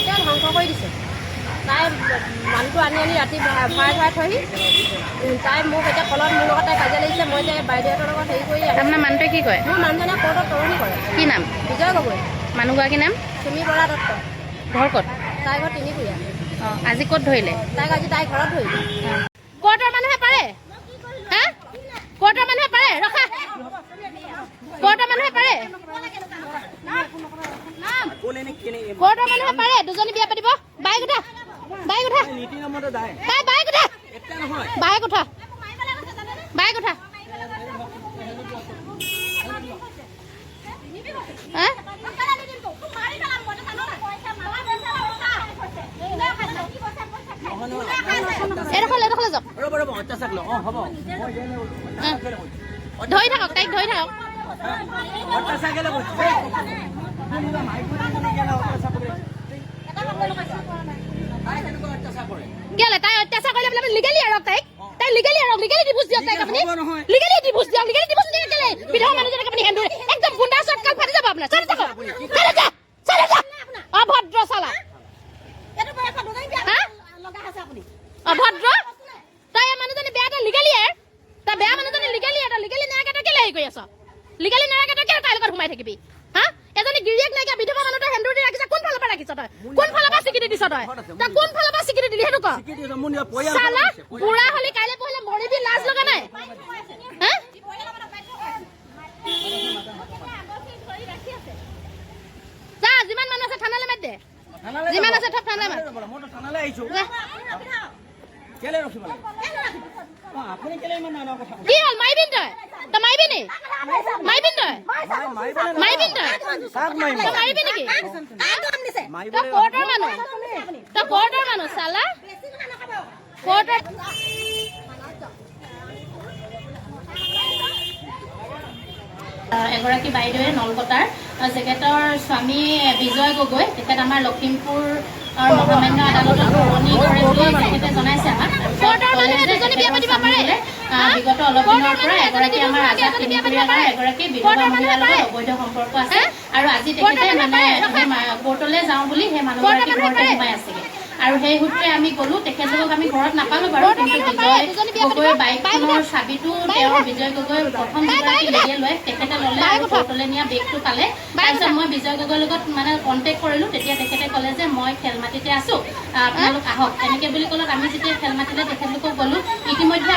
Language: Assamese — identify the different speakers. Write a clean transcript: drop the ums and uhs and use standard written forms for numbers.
Speaker 1: গোটেই ধ্বংস কৰি দিছে তাই মানুহটো আনি ৰাতি ভৰাই থহি তাই মোক এতিয়া কলত মোৰ লগত তাই কাজিয়া লাগিছে মই এতিয়া বাইদেউহঁতৰ লগত হেৰি কৰি
Speaker 2: আপোনাৰ মানুহটোৱে কি কৰে
Speaker 1: মোৰ মানুহজনে কোৰ্টত তৰণি কৰে
Speaker 2: কি নাম
Speaker 1: বিজয় গগৈ
Speaker 2: মানুহগৰাকীৰ নাম
Speaker 1: চুমি বৰা দত্ত
Speaker 2: ঘৰ ক'ত
Speaker 1: তাই ঘৰ তিনিকুৰীয়া
Speaker 2: আজি ক'ত ধৰিলে
Speaker 1: তাইক আজি তাই ঘৰত ধৰিলে
Speaker 2: কোৰ্টৰ মানুহে পাৰে হা কোৰ্টৰ মানুহে পাৰে ৰখা কোৰ্টৰ মানুহে পাৰে কোৰ্টৰ মানুহে পাৰে দুজনী বিয়া পাতিব বাইক উঠা বাইক উঠা বাইক উঠা বাইক উঠা বাইক উঠা ধৰি থাকক তাইক ধৰি থাকক কেলে তাই অত্যাচাৰ কৰিলে বোলে লিগেলি আৰক তাইক তাই লিগেলি আৰক লিগেলি ডিভোৰ্চ দিয়ক তাইক আপুনি লিগেলি ডিভোৰ্চ দিয়ক লিগেলি ডিভোৰ্চ দিয়ক কেলে বিধৱা মানুহজনক আপুনি হেন্দু একদম গুণ্ডা চটকাল ফাটি যাব আপোনাৰ চলে থাকক চলে যা অভদ্ৰ চালা অভদ্ৰ তই মানুহজনী বেয়া তই লিগেলি আৰ তই বেয়া মানুহজনী লিগেলি আৰ তই লিগেলি নাৰাকে তই কেলে হেৰি কৰি আছ লিগেলি নাৰাকে তই কেলে তাইৰ লগত সোমাই থাকিবি হা এজনী গিৰিয়েক নাইকিয়া বিধৱা মানুহটো হেন্দুৰ দি ৰাখিছে কোন ফালৰ পৰা ৰাখিছ তই কোন ফালৰ পৰা স্বীকৃতি দিছ তই তই কোন ফালৰ পৰা স্বীকৃতি দিলি সেইটো ক চালা বুঢ়া হলি কাইলৈ পঢ়িলে মৰিবি লাজ লগা নাই হা যা যিমান মানুহ আছে থানালৈ মাত দে যিমান আছে থপ থানালৈ মাত
Speaker 3: থানালৈ আহিছো কেলে ৰখিব লাগে আপুনি কেলে ইমান নানা কথা
Speaker 2: কি হ'ল মাৰিবিন তই তই মাৰিবি নি মাৰিবিন তই মাৰিবিন তই
Speaker 3: কাক মাৰিম
Speaker 2: তই মাৰিবি নেকি তই কোৰ্টৰ মানুহ চালা কোৰ্টৰ এগৰাকী বাইদেৱে নলকটাৰ জেকেটৰ স্বামী বিজয় গগৈ তেখেত আমাৰ লখিমপুৰ মহামান্য আদালতত শুৱনি কৰে বুলি তেখেতে জনাইছে আমাক বিগত অলপ দিনৰ পৰা এগৰাকী আমাৰ আজাদ তিনিকুৰীয়াৰ এগৰাকী বিধৱা মহিলাৰ লগত অবৈধ সম্পৰ্ক আছে আৰু আজি তেখেতে মানে কোৰ্টলৈ যাওঁ বুলি সেই মানুহগৰাকী ঘৰতে সোমাই আছেগে আৰু সেই সূত্ৰে আমি গ'লো তেখেতলোকক আমি ঘৰত নাপালো বাৰু কিন্তু বিজয় গগৈৰ বাইকখনৰ চাবিটো তেওঁৰ বিজয় গগৈ প্ৰথম যিগৰাকী লেডিয়ে লৈ তেখেতে ল'লে আৰু কোৰ্টলৈ নিয়া বেগটো পালে তাৰপিছত মই বিজয় গগৈৰ লগত মানে কণ্টেক্ট কৰিলোঁ তেতিয়া তেখেতে ক'লে যে মই খেলমাটিতে আছোঁ আপোনালোক আহক তেনেকৈ বুলি ক'লত আমি যেতিয়া খেলমাটিলৈ তেখেতলোকক গ'লোঁ ইতিমধ্যে